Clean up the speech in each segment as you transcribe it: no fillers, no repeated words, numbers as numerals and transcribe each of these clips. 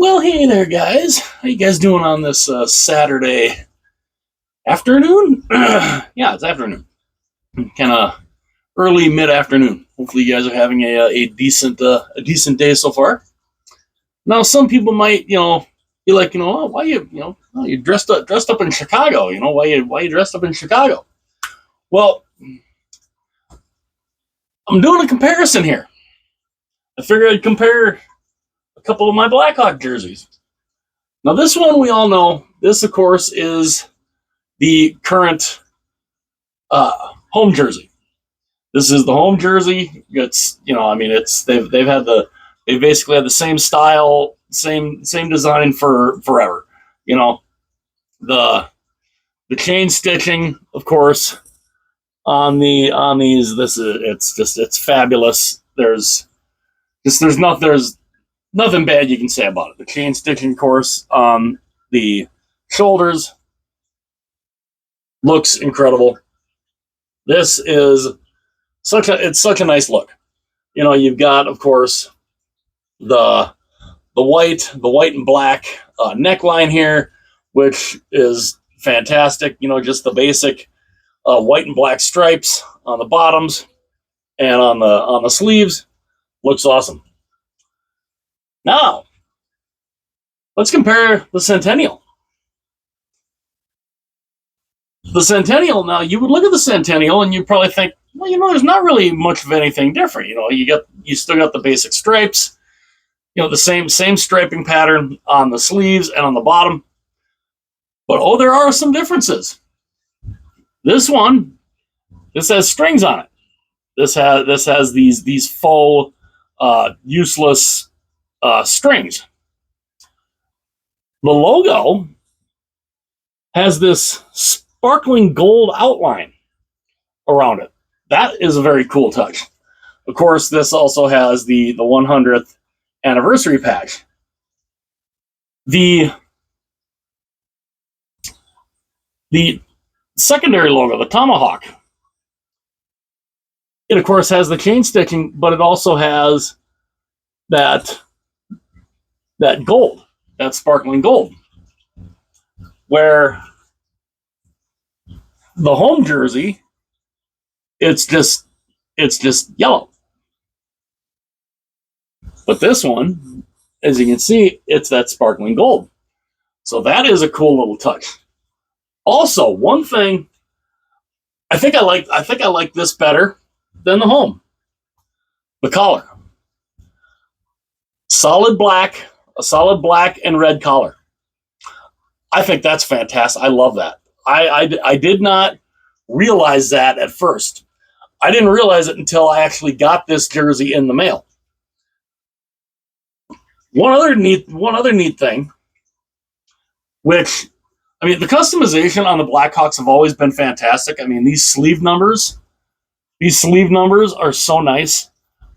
Well, hey there, guys. How you guys doing on this Saturday afternoon? Yeah, it's afternoon, kind of early mid-afternoon. Hopefully, you guys are having a decent day so far. Now, some people might, be like, oh, why you dressed up in Chicago? Why you dressed up in Chicago? Well, I'm doing a comparison here. I figured I'd compare a couple of my Blackhawk jerseys. Now, this one we all know. This, of course, is the current home jersey. This is the home jersey. It's it's they basically had the same style, same design for forever. You know the the chain stitching, of course, on these. It's fabulous. There's nothing bad you can say about it. The chain stitching, of course, on the shoulders looks incredible. This is such a nice look. You've got, of course, the white and black neckline here, which is fantastic. Just the basic white and black stripes on the bottoms and on the sleeves looks awesome. Now, let's compare the Centennial. The Centennial. Now, you would look at the Centennial and you'd probably think, well, there's not really much of anything different. You still got the basic stripes. The same striping pattern on the sleeves and on the bottom. But there are some differences. This has strings on it. This has these faux, useless strings. The logo has this sparkling gold outline around it. That is a very cool touch. Of course, this also has the 100th anniversary patch. The secondary logo, the tomahawk, it of course has the chain stitching, but it also has that gold, that sparkling gold. Where the home jersey, it's just yellow. But this one, as you can see, it's that sparkling gold. So that is a cool little touch. Also, one thing I think I like this better than the home. The collar. A solid black and red collar. I think that's fantastic. I love that. I did not realize that at first. I didn't realize it until I actually got this jersey in the mail. One other neat thing, which, the customization on the Blackhawks have always been fantastic. These sleeve numbers are so nice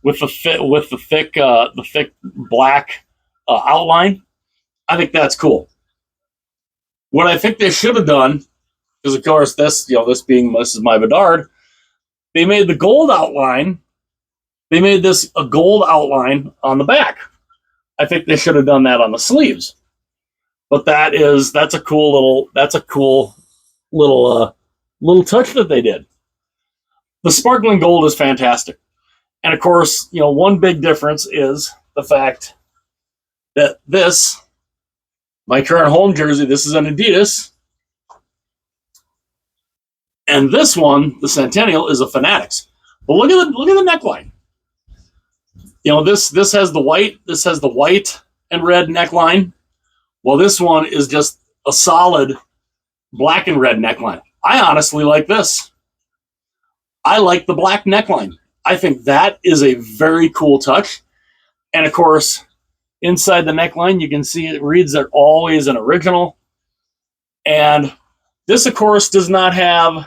with the thick black outline. I think that's cool. What I think they should have done, because of course this is my Bedard, they made the gold outline. They made this a gold outline on the back. I think they should have done that on the sleeves. But that's a cool little touch that they did. The sparkling gold is fantastic. And of course, one big difference is the fact that my current home jersey, this is an Adidas. And this one, the Centennial, is a Fanatics. But look at the neckline. This has the white and red neckline. Well, this one is just a solid black and red neckline. I honestly like this. I like the black neckline. I think that is a very cool touch. And of course, inside the neckline, you can see it reads that always an original. And this, of course, doesn't have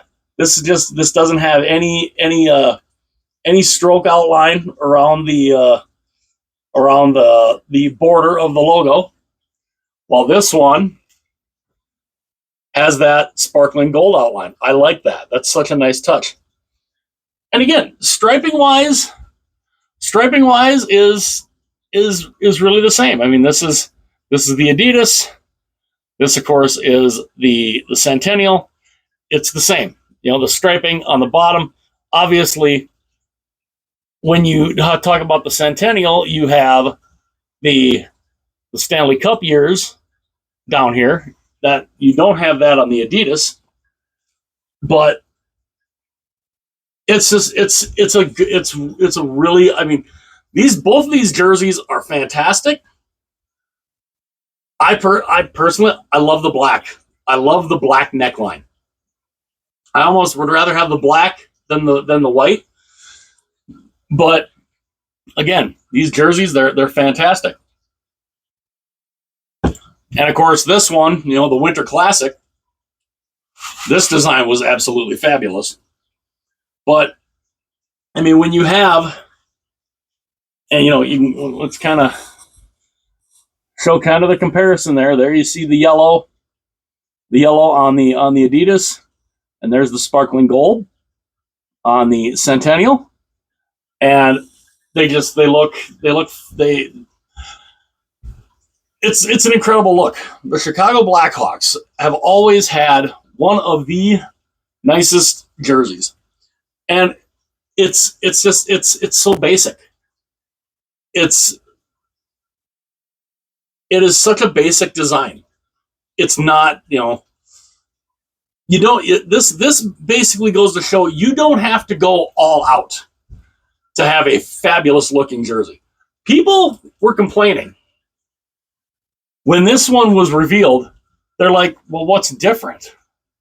any stroke outline around the border of the logo. While this one has that sparkling gold outline. I like that. That's such a nice touch. And again, striping wise is really the same. This This is the Adidas. This, of course, is the Centennial. It's the same. The striping on the bottom. Obviously, when you talk about the Centennial, you have the Stanley Cup years down here. That you don't have that on the Adidas, but it's just it's a really, I mean, both of these jerseys are fantastic. I personally, I love the black. I love the black neckline. I almost would rather have the black than the white. But again, these jerseys, they're fantastic. And of course, this one, the Winter Classic, this design was absolutely fabulous. But I mean, when you have, and let's kind of show kind of the comparison there. There you see the yellow on the Adidas, and there's the sparkling gold on the Centennial, and it's an incredible look. The Chicago Blackhawks have always had one of the nicest jerseys, and it's so basic. It is such a basic design. It's not, this basically goes to show you don't have to go all out to have a fabulous looking jersey. People were complaining when this one was revealed. They're like, well, what's different?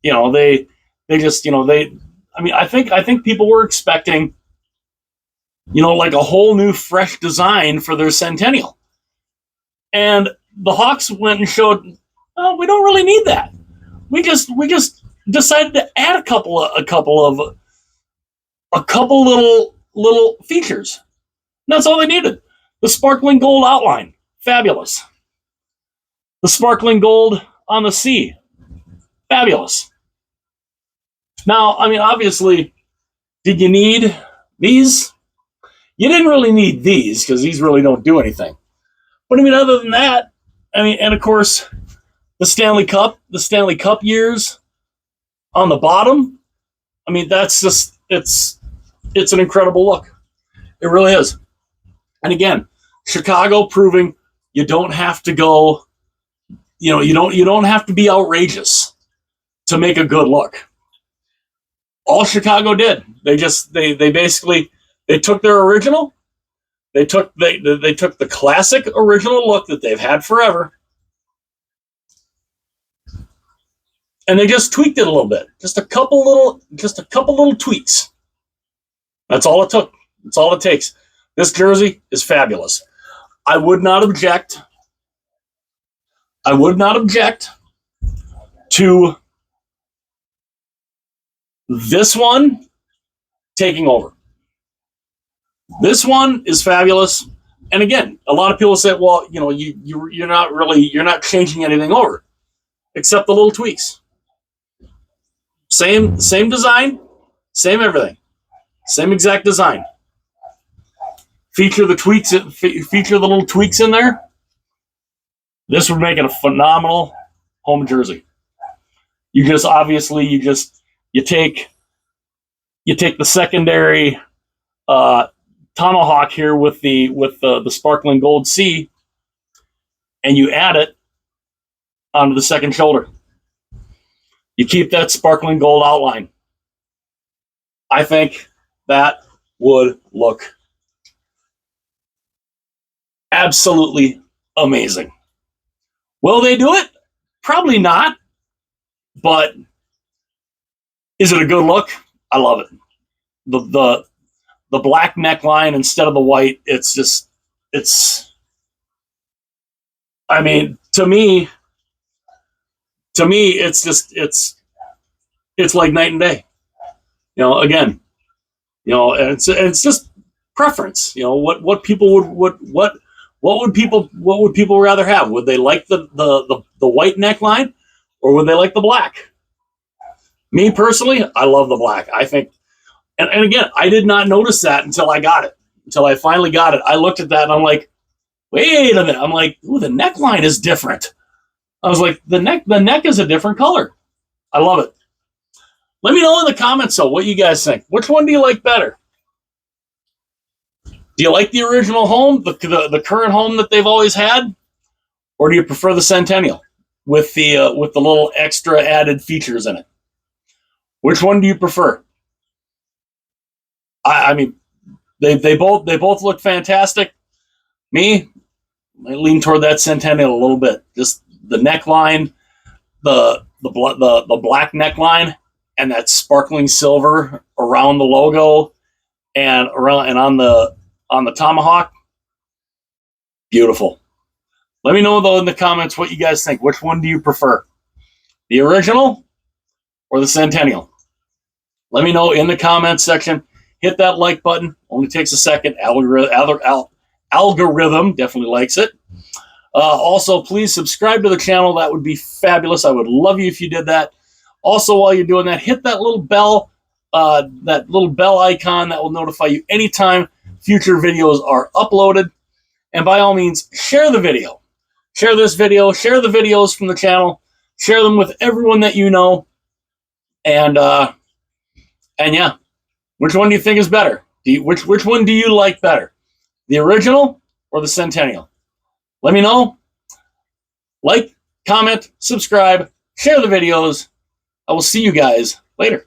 I think people were expecting, like a whole new fresh design for their Centennial. And the Hawks went and showed, oh, we don't really need that. We just decided to add a couple little features. And that's all they needed. The sparkling gold outline, fabulous. The sparkling gold on the C, fabulous. Now, I mean, obviously, did you need these? You didn't really need these because these really don't do anything. But I mean, other than that, and of course, the Stanley Cup years on the bottom. I mean, that's just it's an incredible look. It really is. And again, Chicago proving you don't have to go, you don't have to be outrageous to make a good look. All Chicago did, they basically took their original. They took the classic original look that they've had forever, and they just tweaked it a little bit. Just a couple little tweaks. That's all it took. That's all it takes. This jersey is fabulous. I would not object to this one taking over. This one is fabulous. And again, a lot of people say, well, you're not changing anything over, except the little tweaks. Same design, same everything. Same exact design. Feature the little tweaks in there. This would make it a phenomenal home jersey. You take the secondary tomahawk here with the sparkling gold C, and you add it onto the second shoulder. You keep that sparkling gold outline. I think that would look absolutely amazing. Will they do it? Probably not. But is it a good look? I love it. The black neckline instead of the white, to me, it's like night and day. Again, and it's just preference. What would people rather have? Would they like the white neckline, or would they like the black? Me personally, I love the black. I think, and again, I did not notice that until I got it. Until I finally got it, I looked at that and I'm like, wait a minute. I'm like, ooh, the neckline is different. I was like, the neck is a different color. I love it. Let me know in the comments, though, what you guys think. Which one do you like better? Do you like the original home, the current home that they've always had? Or do you prefer the Centennial with the little extra added features in it? Which one do you prefer? I mean, they both look fantastic. Me, I lean toward that Centennial a little bit. Just the neckline, the black neckline, and that sparkling silver around the logo and on the tomahawk. Beautiful. Let me know, though, in the comments what you guys think. Which one do you prefer? The original or the Centennial? Let me know in the comments section. Hit that like button. Only takes a second. Algorithm definitely likes it. Also, please subscribe to the channel. That would be fabulous. I would love you if you did that. Also, while you're doing that, hit that little bell icon that will notify you anytime future videos are uploaded. And by all means, share the video. Share this video. Share the videos from the channel. Share them with everyone that you know. And yeah, which one do you think is better? Which one do you like better? The original or the Centennial? Let me know. Like, comment, subscribe, share the videos. I will see you guys later.